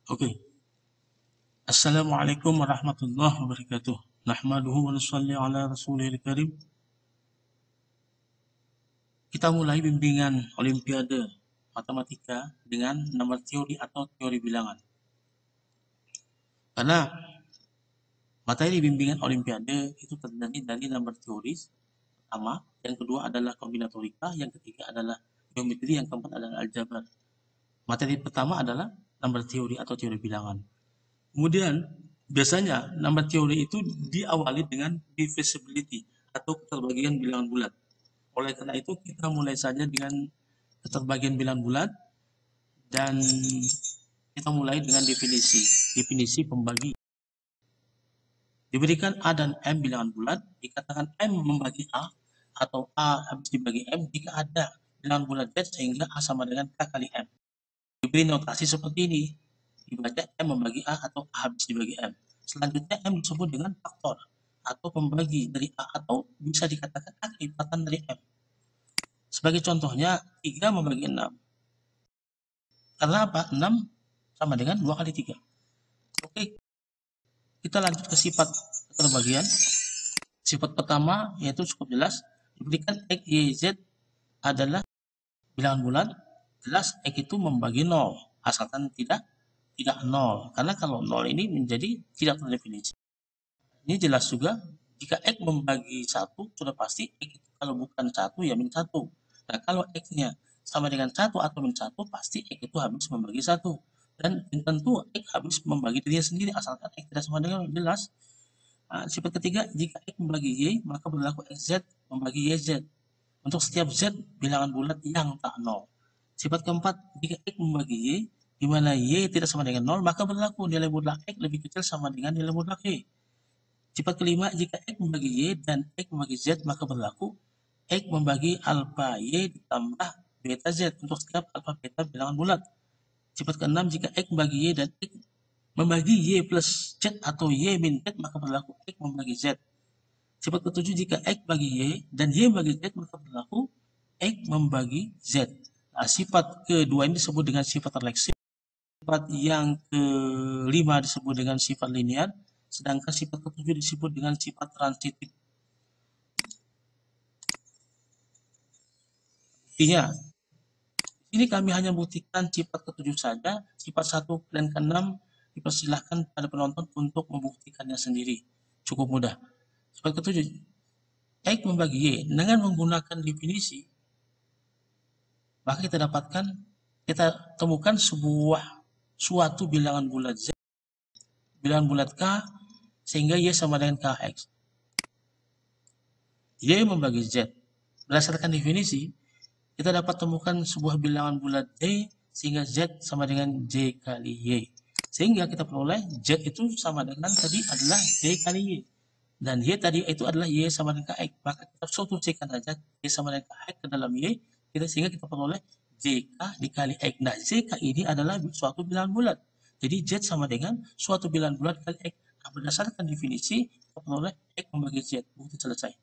Oke. Assalamualaikum warahmatullahi wabarakatuh. Nahmaduhu wa nusalli ala rasulil karim. Kita mulai bimbingan Olimpiade Matematika dengan nomor teori atau teori bilangan. Karena materi bimbingan Olimpiade itu terdiri dari nomor teori pertama, yang kedua adalah kombinatorika, yang ketiga adalah geometri, yang keempat adalah aljabar. Materi pertama adalah nomor teori atau teori bilangan. Kemudian biasanya nomor teori itu diawali dengan divisibility atau keterbagian bilangan bulat. Oleh karena itu kita mulai saja dengan keterbagian bilangan bulat dan kita mulai dengan definisi pembagi. Diberikan A dan M bilangan bulat, dikatakan M membagi A atau A habis dibagi M jika ada bilangan bulat Z sehingga A sama dengan K kali M. Diberi notasi seperti ini, dibaca M membagi A atau A habis dibagi M. Selanjutnya M disebut dengan faktor atau pembagi dari A atau bisa dikatakan A kelipatan dari M. Sebagai contohnya 3 membagi 6. Karena apa? 6 sama dengan 2 kali 3. Oke, kita lanjut ke sifat keterbagian. Sifat pertama yaitu cukup jelas, diberikan X, Y, Z adalah bilangan bulat, jelas X itu membagi 0, asalkan tidak 0. Karena kalau 0 ini menjadi tidak terdefinisi. Ini jelas juga, jika X membagi 1, sudah pasti X itu kalau bukan 1 ya min 1. Nah, kalau X-nya sama dengan 1 atau min 1, pasti X itu habis membagi 1. Dan tentu X habis membagi dirinya sendiri, asalkan X tidak sama dengan jelas. Nah, sifat ketiga, jika X membagi Y, maka berlaku XZ membagi YZ. Untuk setiap Z bilangan bulat yang tak 0. Sifat keempat, jika X membagi Y, di mana Y tidak sama dengan 0, maka berlaku nilai mutlak X lebih kecil sama dengan nilai mutlak Y. Sifat kelima, jika X membagi Y dan X membagi Z, maka berlaku X membagi alfa Y ditambah beta Z untuk setiap alfa beta bilangan bulat. Sifat keenam, jika X membagi Y dan X membagi Y plus Z atau Y min Z, maka berlaku X membagi Z. Sifat ketujuh, jika X bagi Y dan Y membagi Z, maka berlaku X membagi Z. Nah, sifat kedua ini disebut dengan sifat refleksif. Sifat yang kelima disebut dengan sifat linear, sedangkan sifat ketujuh disebut dengan sifat transitif. Artinya, ini kami hanya buktikan sifat ketujuh saja, sifat 1 dan ke-6 dipersilahkan pada penonton untuk membuktikannya sendiri. Cukup mudah. Sifat ketujuh, X membagi Y dengan menggunakan definisi, maka kita temukan suatu bilangan bulat Z, bilangan bulat K, sehingga Y sama dengan KX. Y membagi Z. Berdasarkan definisi, kita dapat temukan sebuah bilangan bulat Y sehingga Z sama dengan J kali Y. Sehingga kita peroleh Z itu sama dengan tadi adalah J kali Y. Dan Y tadi itu adalah Y sama dengan KX. Maka kita substitusikan saja Y sama dengan KX ke dalam Y, sehingga kita peroleh JK dikali X. Nah, JK ini adalah suatu bilangan bulat. Jadi Z sama dengan suatu bilangan bulat kali X. Nah, berdasarkan definisi, kita peroleh X membagi Z. Bukti selesai.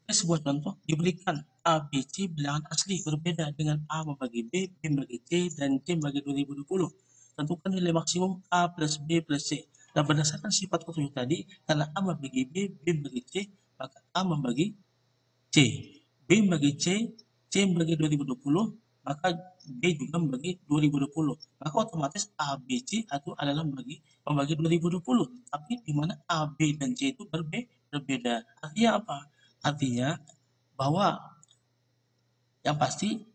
Sebuah contoh, diberikan A, B, C bilangan asli berbeda dengan A membagi B, B membagi C, dan C membagi 2020. Tentukan nilai maksimum A plus B plus C. Dan berdasarkan sifat ketujuh tadi, karena A membagi B, B membagi C, maka A membagi C. B membagi C, C membagi 2020, maka B juga membagi 2020. Maka otomatis A, B, C itu adalah membagi 2020. Tapi di mana A, B, dan C itu berbeda. Artinya apa? Artinya bahwa yang pasti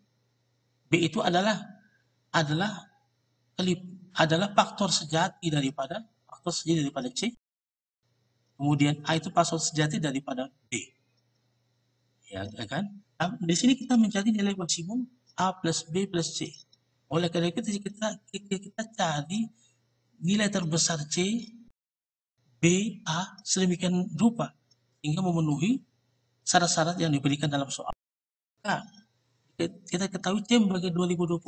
B itu adalah faktor sejati daripada C. Kemudian A itu faktor sejati daripada B. Ya kan? Nah, di sini kita mencari nilai maksimum A plus B plus C. Oleh karena itu kita cari nilai terbesar C, B, A sedemikian rupa hingga memenuhi syarat-syarat yang diberikan dalam soal. Nah, kita ketahui C membagi 2020,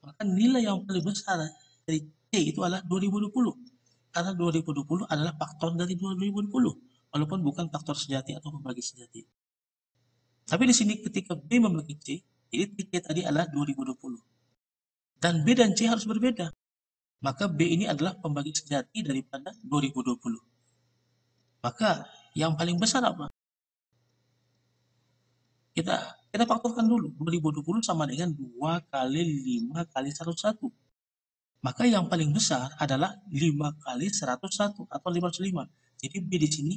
maka nilai yang paling besar dari C itu adalah 2020, karena 2020 adalah faktor dari 2020, walaupun bukan faktor sejati atau pembagi sejati. Tapi di sini ketika B membagi C, jadi C tadi adalah 2020, dan B dan C harus berbeda. maka B ini adalah pembagi sejati daripada 2020. Maka yang paling besar apa? Kita faktorkan dulu. 2020 sama dengan 2 kali 5 kali 101. Maka yang paling besar adalah 5 kali 101 atau 505. Jadi B di sini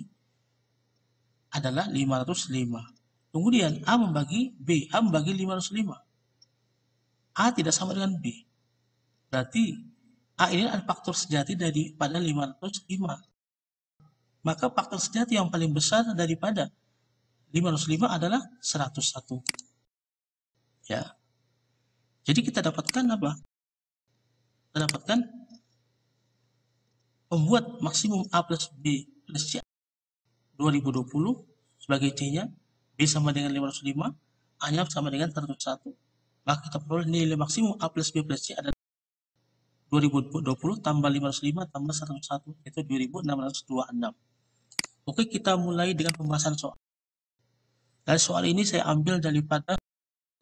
adalah 505. Kemudian A membagi B, A membagi 505. A tidak sama dengan B. Berarti A ini adalah faktor sejati daripada 505. Maka faktor sejati yang paling besar daripada 505 adalah 101. Ya. Jadi kita dapatkan apa? Kita dapatkan pembuat maksimum A plus B plus C 2020 sebagai C-nya, B sama dengan 505, A-nya sama dengan 101. Maka kita peroleh nilai maksimum A plus B plus C adalah 2020 tambah 505 tambah 101, yaitu 2626. Oke, kita mulai dengan pembahasan soal. Dan soal ini saya ambil daripada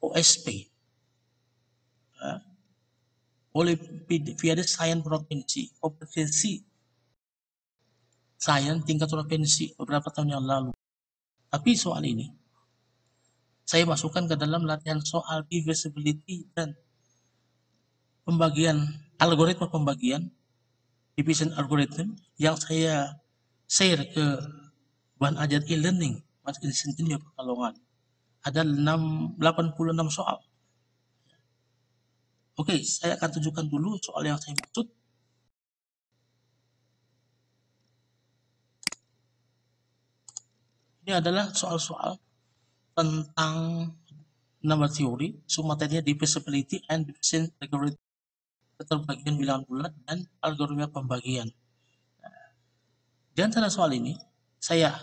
OSP. Ya. Olimpiade Sains Provinsi, kompetensi sains tingkat provinsi beberapa tahun yang lalu. Tapi soal ini saya masukkan ke dalam latihan soal divisibility dan pembagian, algoritma pembagian, division algorithm, yang saya share ke bahan ajar e-learning Mas Insinyur Pekalongan. Ada 86 soal. Oke, saya akan tunjukkan dulu soal yang saya maksud. Ini adalah soal-soal tentang number theory, submaterinya divisibility and division algorithm, keterbagian bilangan bulat dan algoritma pembagian. Di antara soal ini, saya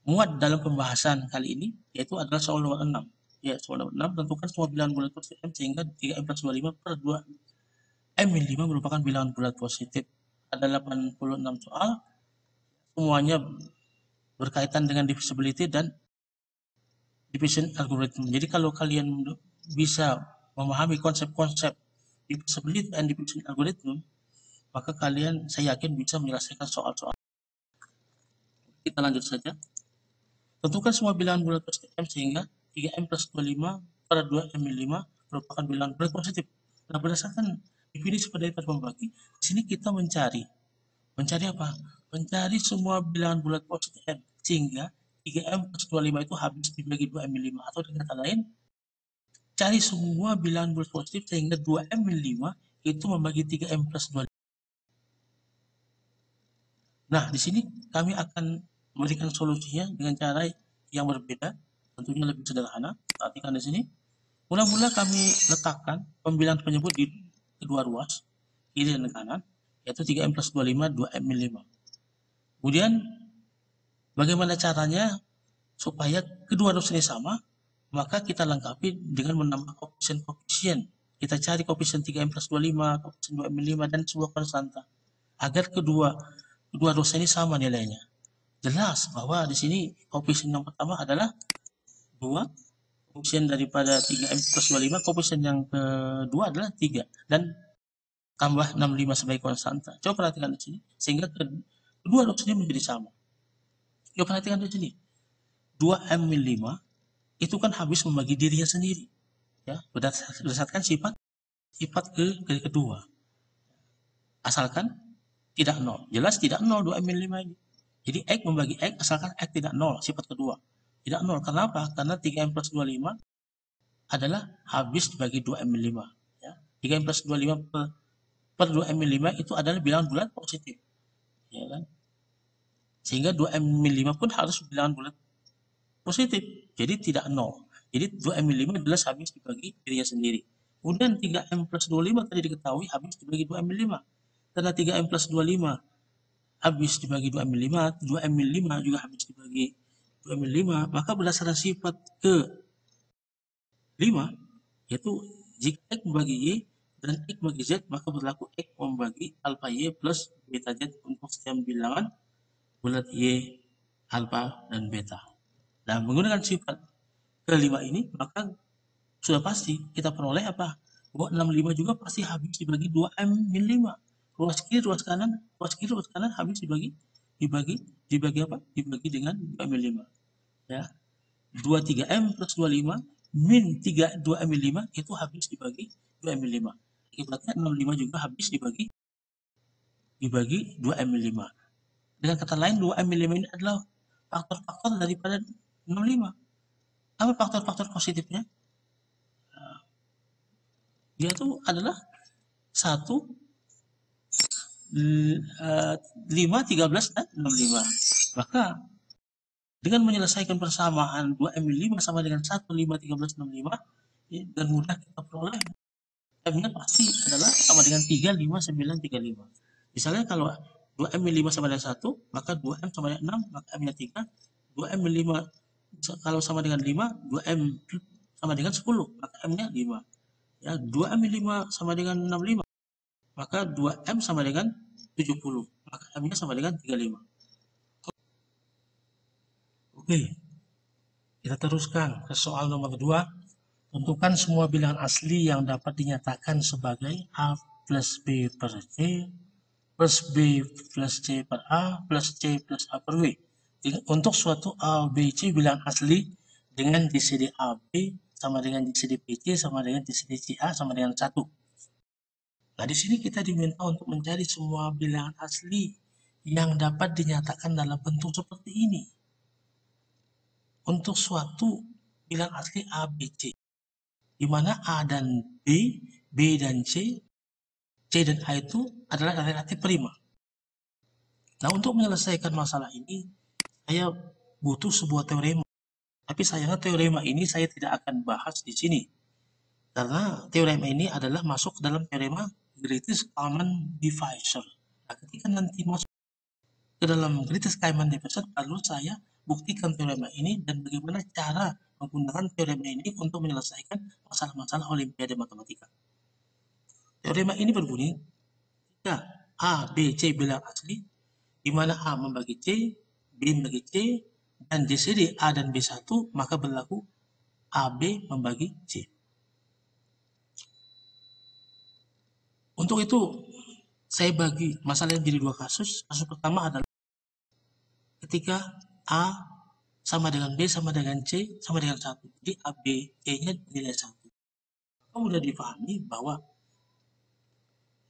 muat dalam pembahasan kali ini, yaitu adalah soal nomor 6. Ya, soal nomor 6, tentukan semua bilangan bulat positif M sehingga 3M plus 25 per 2 M-5 merupakan bilangan bulat positif. Ada 86 soal, semuanya berkaitan dengan divisibility dan division algorithm. Jadi kalau kalian bisa memahami konsep-konsep divisibility and division algorithm, maka kalian, saya yakin, bisa menyelesaikan soal-soal. Kita lanjut saja. Tentukan semua bilangan bulat positif M sehingga 3M plus 25 per 2 M-5 merupakan bilangan bulat positif. Nah, berdasarkan definisi pada pembagi, di sini kita mencari apa? Mencari semua bilangan bulat positif M sehingga 3M plus 25 itu habis dibagi 2M-5, atau dengan kata lain, cari semua bilangan bulat positif sehingga 2M-5 itu membagi 3M plus 25. Nah, di sini kami akan memberikan solusinya dengan cara yang berbeda, tentunya lebih sederhana. Perhatikan di sini. Mula-mula kami letakkan pembilangan penyebut di kedua ruas, kiri dan kanan, yaitu 3M plus 25, 2M-5. Kemudian, bagaimana caranya supaya kedua ruas ini sama? Maka kita lengkapi dengan menambah koefisien-koefisien. Kita cari koefisien 3M plus 25, koefisien 2M-5, dan sebuah konstanta, agar kedua ruas ini sama nilainya. Jelas bahwa di sini koefisien yang pertama adalah 2, koefisien daripada 3M plus 25, koefisien yang kedua adalah 3, dan tambah 65 sebagai konstanta. Coba perhatikan di sini, sehingga kedua ruas ini menjadi sama. Coba perhatikan di sini, 2M-5 itu kan habis membagi dirinya sendiri, ya, berdasarkan sifat kedua. Asalkan tidak 0. Jelas tidak 0 2M-5 ini. Jadi X membagi X asalkan X tidak 0, sifat kedua. Tidak 0, kenapa? Karena 3M plus 25 adalah habis dibagi 2M-5. Ya. 3M plus 25 per 2M-5 itu adalah bilangan bulat positif. Ya kan? Sehingga 2M-5 pun harus bilangan bulat positif. Jadi tidak 0. Jadi 2M-5 jelas habis dibagi dirinya sendiri. Kemudian 3M plus 25 tadi diketahui habis dibagi 2M-5. Karena 3M plus 25 habis dibagi 2M-5, 2M-5 juga habis dibagi 2M-5, maka berdasarkan sifat ke-5, yaitu jika X membagi Y dan X membagi Z, maka berlaku X membagi alpha Y plus beta Z untuk setiap bilangan bulat Y, alpha, dan beta. Dan menggunakan sifat ke-5 ini, maka sudah pasti kita peroleh apa? 265 juga pasti habis dibagi 2M min 5. Ruas kiri, ruas kanan habis dibagi apa? Dibagi dengan 2M min 5. Ya. 23M plus 25 min 2M min 5 itu habis dibagi 2M min 5. Akibatnya 65 juga habis dibagi 2M min 5. Dengan kata lain 2M min 5 ini adalah faktor-faktor daripada 65. Apa faktor-faktor positifnya? Dia itu adalah 1, 5, 13, dan 65. Maka dengan menyelesaikan persamaan 2M min 5 sama dengan 1, 5, 13, 65, ya, dan mudah kita peroleh M-nya pasti adalah sama dengan 3, 5, 9, 35. Misalnya kalau 2M min 5 sama dengan 1, maka 2M sama dengan 6, maka M-nya 3. 2M min 5 kalau sama dengan 5, 2M sama dengan 10, maka M-nya 5. Ya, 2M min 5 sama dengan 65, maka 2M sama dengan 70, maka M-nya sama dengan 35. Oke, kita teruskan ke soal nomor 2. Tentukan semua bilangan asli yang dapat dinyatakan sebagai A plus B per C plus B plus C per A plus C plus A per B. Untuk suatu A, B, C bilangan asli dengan GCD AB sama dengan GCD BC sama dengan GCD CA sama dengan 1. Nah, di sini kita diminta untuk mencari semua bilangan asli yang dapat dinyatakan dalam bentuk seperti ini. Untuk suatu bilangan asli A, B, C, di mana A dan B, B dan C dan A itu adalah relatif prima. Nah, untuk menyelesaikan masalah ini, saya butuh sebuah teorema. Tapi sayangnya teorema ini saya tidak akan bahas di sini. Karena teorema ini adalah masuk ke dalam teorema greatest common divisor. Nah, ketika nanti masuk ke dalam greatest common divisor, lalu saya buktikan teorema ini dan bagaimana cara menggunakan teorema ini untuk menyelesaikan masalah-masalah olimpiade matematika. Teorema ini berbunyi, jika A, B, C bilangan asli, di mana A membagi C, B membagi C, dan GCD A dan B1, maka berlaku AB membagi C. Untuk itu, saya bagi masalahnya menjadi 2 kasus. Kasus pertama adalah ketika A sama dengan B sama dengan C sama dengan 1. Jadi AB, C-nya nilai 1. Mudah dipahami bahwa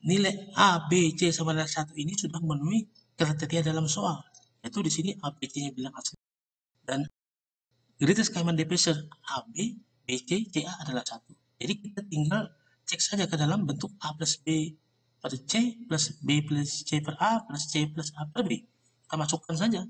nilai A, B, C sama dengan 1 ini sudah memenuhi kriteria dalam soal. Yaitu di sini A, B, C-nya bilang asli. Dan greatest common divisor AB, BC, CA adalah 1. Jadi kita tinggal cek saja ke dalam bentuk A plus B per C plus B plus C per A plus C plus A per B. Kita masukkan saja.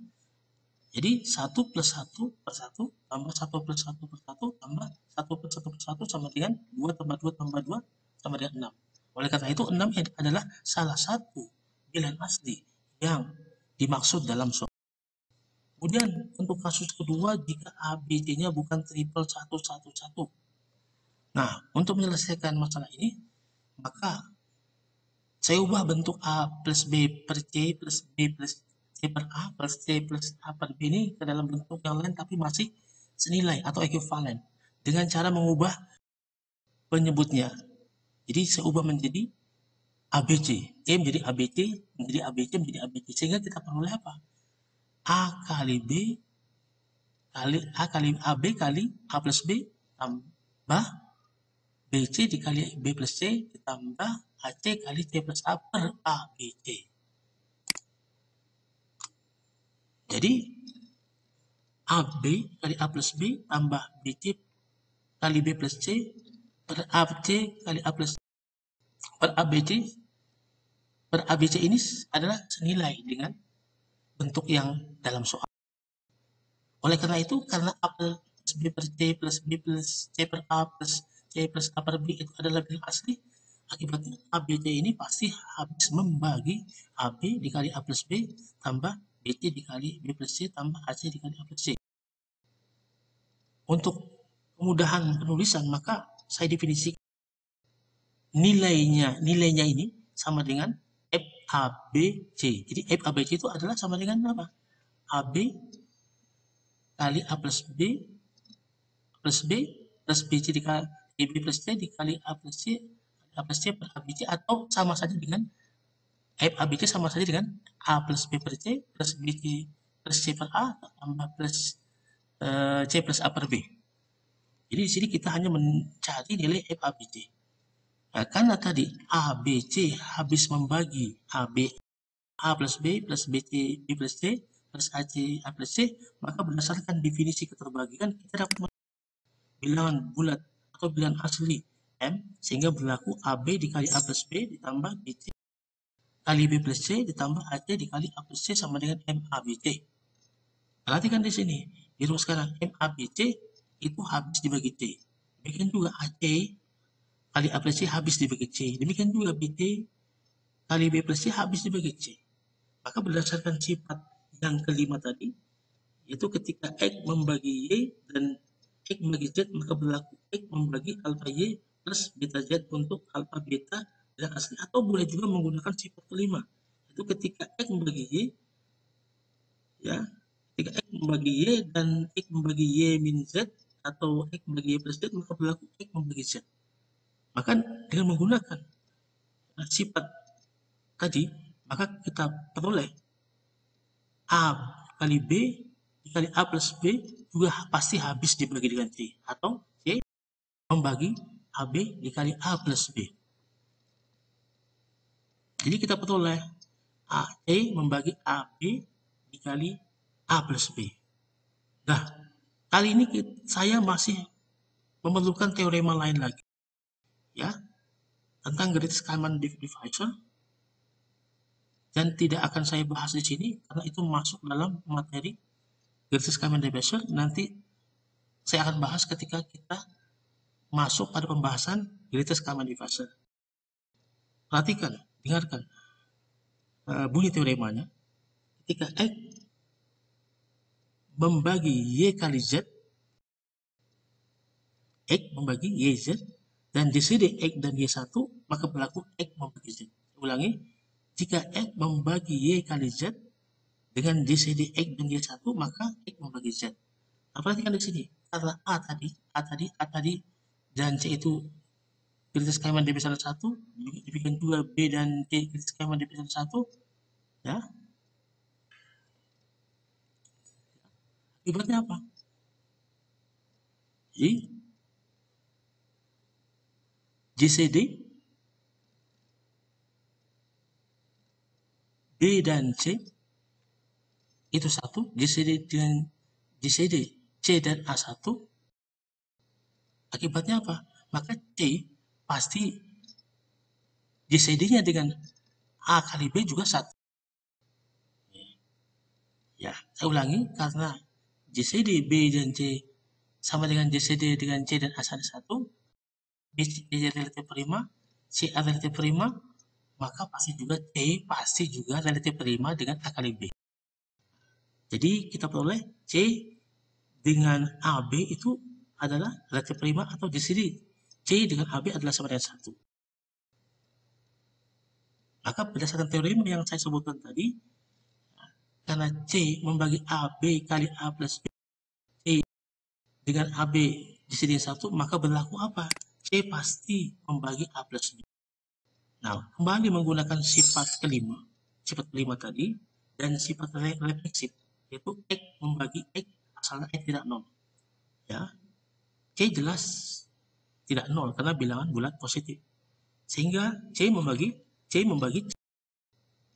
Jadi 1 plus 1 per 1 tambah 1 plus 1 per 1 tambah 1 plus 1 per 1 sama dengan 2 tambah 2 tambah 2 sama dengan 6. Oleh karena itu 6 adalah salah satu bilangan asli yang dimaksud dalam soal. Kemudian untuk kasus kedua, jika A, B, C-nya bukan triple 111. Nah, untuk menyelesaikan masalah ini, maka saya ubah bentuk A plus B per C plus B plus C per A plus C plus A per B ini ke dalam bentuk yang lain tapi masih senilai atau ekuivalen dengan cara mengubah penyebutnya. Jadi saya ubah menjadi ABC, C menjadi ABC, menjadi ABC, menjadi ABC, sehingga kita peroleh apa? A kali B kali A kali AB kali A plus B tambah BC dikali B plus C ditambah AC kali C plus A per ABC. Jadi AB kali A plus B tambah BC kali B plus C per AC kali A plus per ABC per ABC ini adalah senilai dengan bentuk yang dalam soal. Oleh karena itu, karena A plus B per C plus B plus C per A plus C plus A per B itu adalah bilangan asli, akibatnya ABC ini pasti habis membagi AB dikali A plus B tambah BC dikali B plus C tambah AC dikali A plus C. Untuk kemudahan penulisan, maka saya definisikan nilainya ini sama dengan FABC. Jadi FABC itu adalah sama dengan apa? AB kali A plus B plus BC dikali B plus C dikali A plus C A plus C per ABC, atau sama saja dengan F ABC sama saja dengan A plus B per C plus BC plus C per A tambah plus C plus A per B. Jadi di sini kita hanya mencari nilai F ABC. Nah, karena tadi A, B, C habis membagi A plus B plus BC B plus C plus AC A plus C, maka berdasarkan definisi keterbagian kita dapat bilangan bulat atau bilangan asli M, sehingga berlaku AB dikali A plus B ditambah BC kali B plus C ditambah AC dikali A plus C sama dengan MABC. Perhatikan di sini, dirumuskan MABC itu habis dibagi C. Demikian juga AC kali A plus C habis dibagi C. Demikian juga BC kali B plus C habis dibagi C. Maka berdasarkan sifat yang kelima tadi, yaitu ketika X membagi Y dan X membagi Z, maka berlaku X membagi alpha Y plus beta Z untuk alpha beta dan asli. Atau boleh juga menggunakan sifat kelima, itu ketika X membagi Y, ya, ketika X membagi Y dan X membagi Y min Z atau X membagi Y plus Z, maka berlaku X membagi Z. Maka dengan menggunakan sifat tadi, maka kita peroleh A kali B dikali A plus B juga pasti habis dibagi dengan C, atau C membagi AB dikali A plus B. Jadi kita peroleh AC membagi AB dikali A plus B. Nah, kali ini saya masih memerlukan teorema lain lagi, ya, tentang greatest common divisor, dan tidak akan saya bahas di sini karena itu masuk dalam materi greatest common divisor. Nanti saya akan bahas ketika kita masuk pada pembahasan greatest common divisor. Perhatikan, dengarkan bunyi teoremanya. Ketika X membagi Y kali Z, X membagi YZ, dan JCD X dan Y1, maka berlaku X membagi Z. Ulangi, jika X membagi Y kali Z dengan JCD X dan Y1, maka X membagi Z. Nah, perhatikan di sini, karena A tadi, dan C itu greatest common divisor 1, demikian juga B dan C greatest common divisor 1, ya. Akibatnya apa? Jadi JCD B dan C itu satu, JCD C dan A1. Akibatnya apa? Maka C pasti JCD-nya dengan A kali B juga satu. Ya, saya ulangi, karena JCD B dan C sama dengan JCD dengan C dan A1 1, B relatif prima, C relatif prima, maka pasti juga relatif prima dengan A kali B. Jadi kita peroleh C dengan AB itu adalah relatif prima atau JCD. C dengan AB adalah sama dengan 1. Maka berdasarkan teorema yang saya sebutkan tadi, karena C membagi AB kali A plus B, C dengan AB JCD 1, maka berlaku apa? C pasti membagi A plus B. Nah, kembali menggunakan sifat kelima tadi, dan sifat refleksif, yaitu X membagi X asalnya X tidak nol. Ya, C jelas tidak nol karena bilangan bulat positif. Sehingga C membagi C,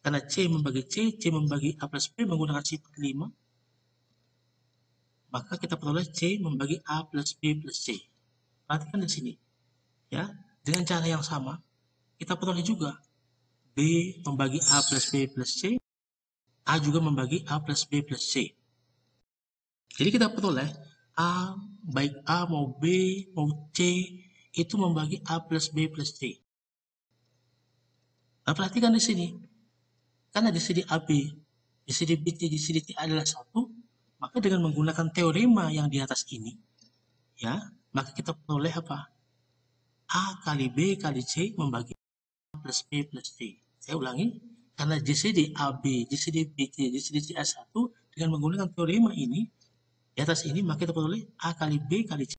karena C membagi A plus B menggunakan sifat 5, maka kita peroleh C membagi A plus B plus C. Perhatikan di sini, ya, dengan cara yang sama kita peroleh juga B membagi A plus B plus C, A juga membagi A plus B plus C. Jadi kita peroleh A, baik A mau B mau C, itu membagi A plus B plus C. Nah, perhatikan di sini, karena JCD AB, JCD BC, JCD C adalah 1, maka dengan menggunakan teorema yang di atas ini, ya, maka kita peroleh apa? A kali B kali C membagi A plus B plus C. Saya ulangi, karena JCD AB, JCD BC, JCD C A1, dengan menggunakan teorema ini, di atas ini, maka kita peroleh A kali B kali C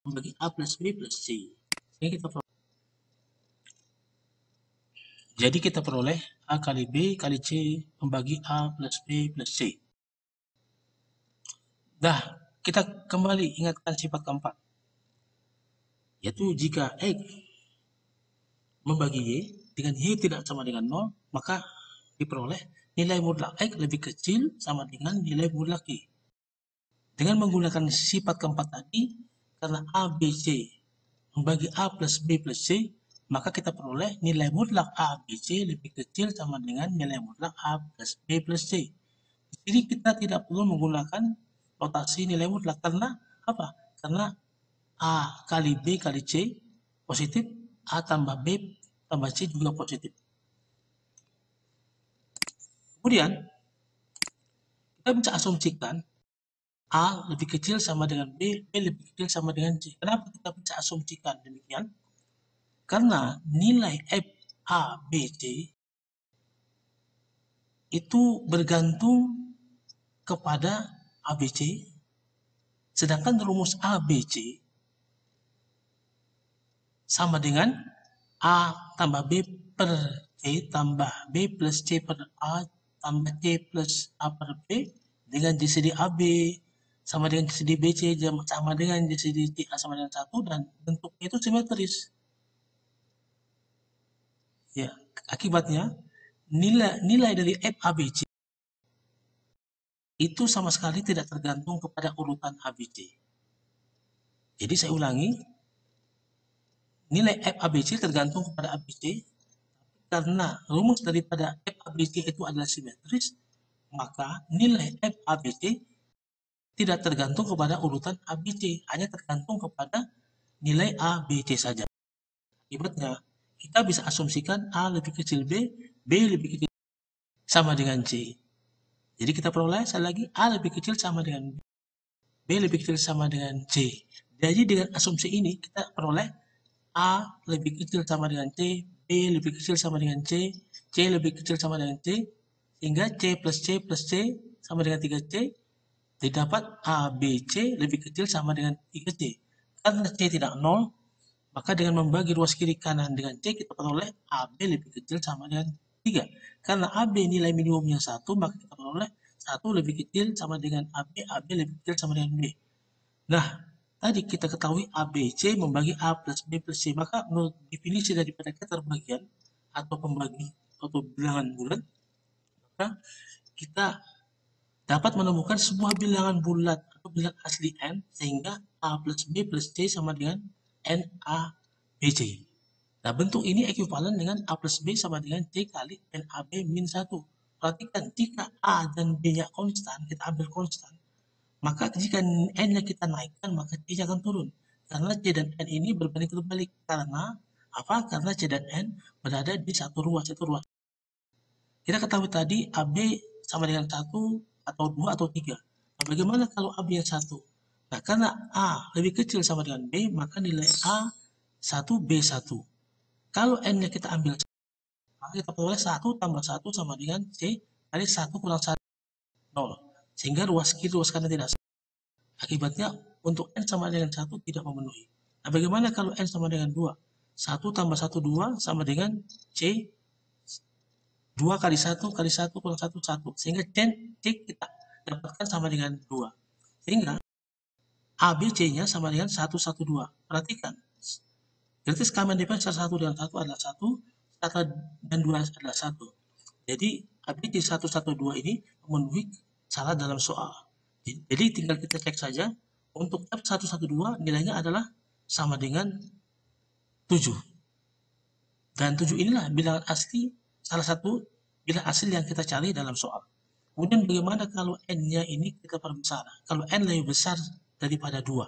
membagi A plus B plus C. Sehingga kita peroleh Jadi kita peroleh A kali B kali C membagi A plus B plus C. Dah, kita kembali ingatkan sifat keempat. Yaitu jika X membagi Y dengan Y tidak sama dengan 0, maka diperoleh nilai mutlak X lebih kecil sama dengan nilai mutlak Y. Dengan menggunakan sifat keempat tadi, karena A, B, C membagi A plus B plus C, maka kita peroleh nilai mutlak A, B, C lebih kecil sama dengan nilai mutlak A plus B plus C. Jadi kita tidak perlu menggunakan notasi nilai mutlak. Karena apa? Karena A kali B kali C positif, A tambah B tambah C juga positif. Kemudian, kita bisa asumsikan A lebih kecil sama dengan B, B lebih kecil sama dengan C. Kenapa kita bisa asumsikan demikian? Karena nilai F, A, B, C itu bergantung kepada A, B, C, sedangkan rumus A, B, C sama dengan A tambah B per C tambah B plus C per A tambah C plus A per B dengan GCD AB sama dengan GCD BC sama dengan GCD CA sama dengan 1 dan bentuknya itu simetris. Ya, akibatnya nilai dari FABC itu sama sekali tidak tergantung kepada urutan ABC. Jadi saya ulangi, nilai FABC tergantung kepada ABC. Karena rumus daripada FABC itu adalah simetris, maka nilai FABC tidak tergantung kepada urutan ABC, hanya tergantung kepada nilai ABC saja. Akibatnya, kita bisa asumsikan A lebih kecil B, B lebih kecil sama dengan C. Jadi kita peroleh sekali lagi A lebih kecil sama dengan B, B lebih kecil sama dengan C. Jadi dengan asumsi ini kita peroleh A lebih kecil sama dengan C, B lebih kecil sama dengan C, C lebih kecil sama dengan C, sehingga C plus C sama dengan 3C, didapat A, B, C lebih kecil sama dengan 3C. Karena C tidak 0, maka dengan membagi ruas kiri kanan dengan C, kita peroleh AB lebih kecil sama dengan 3. Karena AB nilai minimumnya 1, maka kita peroleh 1 lebih kecil sama dengan AB, AB lebih kecil sama dengan B. Nah, tadi kita ketahui ABC membagi A plus B plus C, maka menurut definisi daripada keterbagian atau pembagi atau bilangan bulat, maka kita dapat menemukan sebuah bilangan bulat atau bilangan asli N sehingga A plus B plus C sama dengan NABC. Nah, bentuk ini ekuivalen dengan A plus B sama dengan C kali NAB min 1. Perhatikan, jika A dan B-nya konstan, kita ambil konstan, maka jika N-nya kita naikkan, maka C-nya akan turun. Karena C dan N ini berbanding terbalik. Karena apa? Karena C dan N berada di satu ruas. Kita ketahui tadi AB sama dengan 1 atau 2 atau 3. Nah, bagaimana kalau AB yang 1? Nah, karena A lebih kecil sama dengan B, maka nilai A 1, B 1. Kalau N-nya kita ambil, maka kita peroleh 1 tambah 1 sama dengan C kali 1 kurang 1, 0. Sehingga ruas kiri, ruas kanan tidak sama. Akibatnya, untuk N sama dengan 1 tidak memenuhi. Nah, bagaimana kalau N sama dengan 2? 1 tambah 1, 2 sama dengan C 2 kali 1 kali 1 kurang 1, 1. Sehingga C kita dapatkan sama dengan 2. Sehingga ABC-nya sama dengan 1, 1, 2. Perhatikan. Gratis common difference 1 dengan 1 adalah 1, 1 dan 2 adalah 1. Jadi ABC 1, 1, 2 ini memenuhi syarat dalam soal. Jadi tinggal kita cek saja. Untuk F1, 1, 2 nilainya adalah sama dengan 7. Dan 7 inilah bilangan asli, salah satu bilangan asli yang kita cari dalam soal. Kemudian bagaimana kalau N-nya ini kita perbesar? Kalau N lebih besar daripada 2.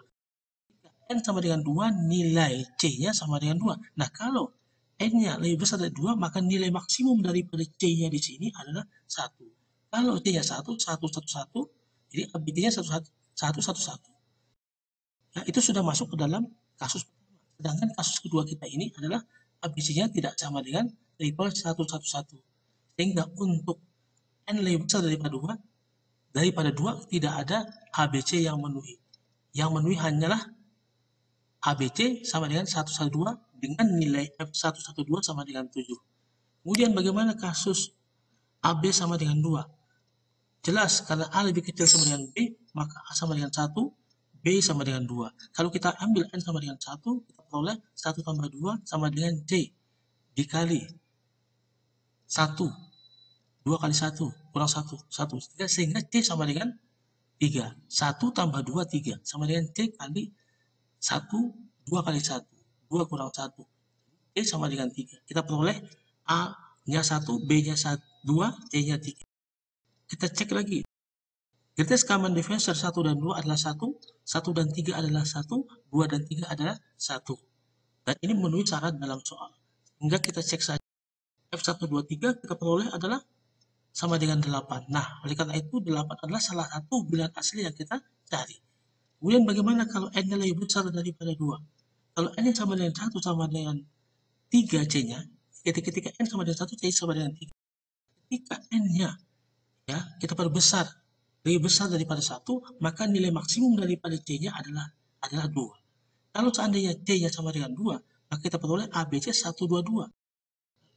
N sama dengan 2, nilai C-nya sama dengan 2. Nah, kalau N-nya lebih besar dari 2, maka nilai maksimum daripada C-nya di sini adalah 1. Kalau C-nya 1, 1, 1, 1, jadi ABC-nya 1, 1, 1, 1. Nah, itu sudah masuk ke dalam kasus pertama. Sedangkan kasus kedua kita ini adalah ABC-nya tidak sama dengan triple 1, 1, 1. Sehingga untuk N lebih besar daripada 2 tidak ada ABC yang memenuhi. Yang memenuhi hanyalah ABC sama dengan 112 dengan nilai F112 sama dengan 7. Kemudian bagaimana kasus AB sama dengan 2? Jelas, karena A lebih kecil sama dengan B, maka A sama dengan 1, B sama dengan 2. Kalau kita ambil N sama dengan 1, kita peroleh 1 tambah 2 sama dengan C dikali 1. 2 kali 1 kurang 1, 1. Sehingga C sama dengan 3. 1 tambah 2, 3. Sama dengan C kali 1, 2 kali 1. 2 kurang 1. C sama dengan 3. Kita peroleh A-nya 1, B-nya 2, C-nya 3. Kita cek lagi. Greatest common divisor 1 dan 2 adalah 1, 1 dan 3 adalah 1, 2 dan 3 adalah 1. Dan ini memenuhi syarat dalam soal. Hingga kita cek saja. F1, 2, 3 kita peroleh adalah sama dengan 8. Nah, oleh karena itu 8 adalah salah satu bilangan asli yang kita cari. Kemudian bagaimana kalau N-nya lebih besar daripada 2? Kalau N sama dengan 1 sama dengan 3 C-nya, ketika N sama dengan 1, C sama dengan 3. Ketika N-nya ya kita perbesar lebih besar daripada 1, maka nilai maksimum daripada C-nya adalah 2. Kalau seandainya C-nya sama dengan 2, maka kita peroleh ABC 1, 2, 2.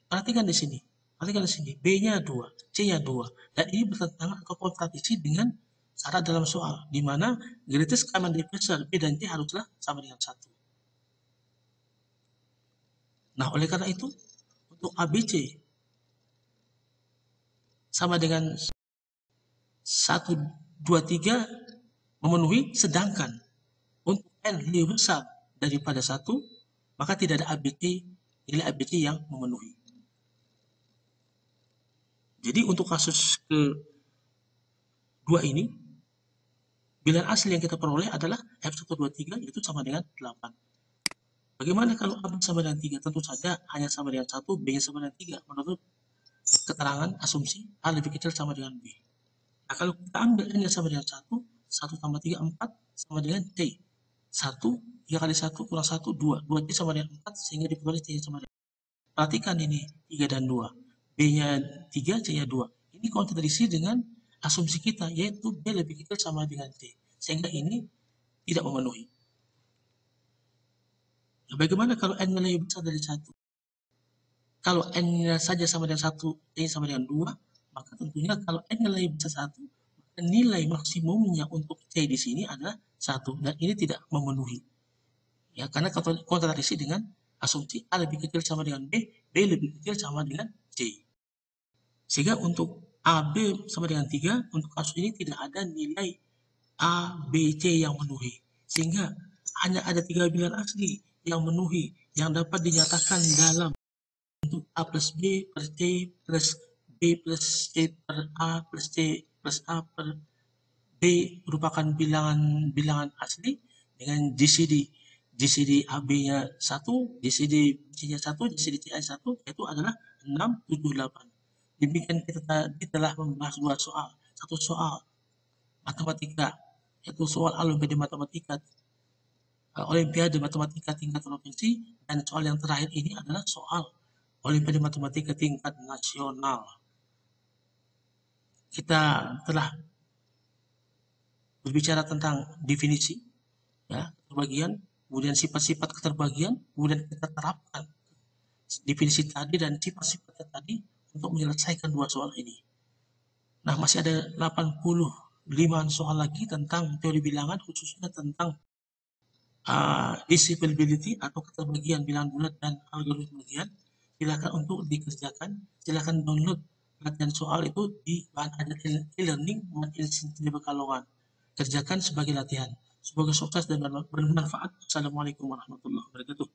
Perhatikan di sini. B-nya 2, C-nya 2. Dan ini bertentangan atau kontradiksi dengan syarat dalam soal, di mana greatest common divisor B dan C haruslah sama dengan 1. Nah, oleh karena itu, untuk ABC sama dengan 1, 2, 3 memenuhi, sedangkan untuk N lebih besar daripada 1, maka tidak ada nilai ABC yang memenuhi. Jadi untuk kasus kedua ini, bilangan asli yang kita peroleh adalah F1, 2, 3 yaitu sama dengan 8. Bagaimana kalau A sama dengan 3? Tentu saja hanya sama dengan 1, B-nya sama dengan 3 menurut keterangan asumsi A lebih kecil sama dengan B. Nah, kalau kita ambil N yang sama dengan 1, 1 tambah 3, 4 sama dengan C. 1, 3 kali 1 kurang 1, 2. 2 C sama dengan 4 sehingga diperoleh C sama dengan 4. Perhatikan ini 3 dan 2. B-nya 3, C-nya 2. Ini kontradiksi dengan asumsi kita, yaitu B lebih kecil sama dengan C. Sehingga ini tidak memenuhi. Nah, bagaimana kalau N lebih besar dari 1? Kalau N-nya saja sama dengan 1, C sama dengan 2, maka tentunya kalau N lebih besar 1, maka nilai maksimumnya untuk C di sini adalah 1. Dan ini tidak memenuhi. Ya, karena kontradiksi dengan asumsi A lebih kecil sama dengan B, B lebih kecil sama dengan C. Sehingga untuk AB sama dengan 3, untuk kasus ini tidak ada nilai A, B, C yang memenuhi. Sehingga hanya ada 3 bilangan asli yang memenuhi, yang dapat dinyatakan dalam untuk A plus B per C plus B plus C per A plus C plus A per B merupakan bilangan asli dengan GCD AB-nya 1, GCD C-nya 1, GCD C-nya 1, yaitu adalah 6, 7, 8. Demikian kita tadi telah membahas 2 soal. Satu soal matematika, yaitu soal Olimpiade Matematika tingkat provinsi, dan soal yang terakhir ini adalah soal Olimpiade Matematika tingkat nasional. Kita telah berbicara tentang definisi, ya, keterbagian, kemudian sifat-sifat keterbagian, kemudian kita terapkan definisi tadi dan sifat-sifatnya tadi untuk menyelesaikan 2 soal ini. Nah, masih ada 85 soal lagi tentang teori bilangan, khususnya tentang divisibility atau keterbagian bilangan bulat dan algoritma bagian. Silakan untuk dikerjakan. Silakan download latihan soal itu di bahan ajar e-learning di Pekalongan. Kerjakan sebagai latihan. Semoga sukses dan bermanfaat. Assalamualaikum warahmatullahi wabarakatuh.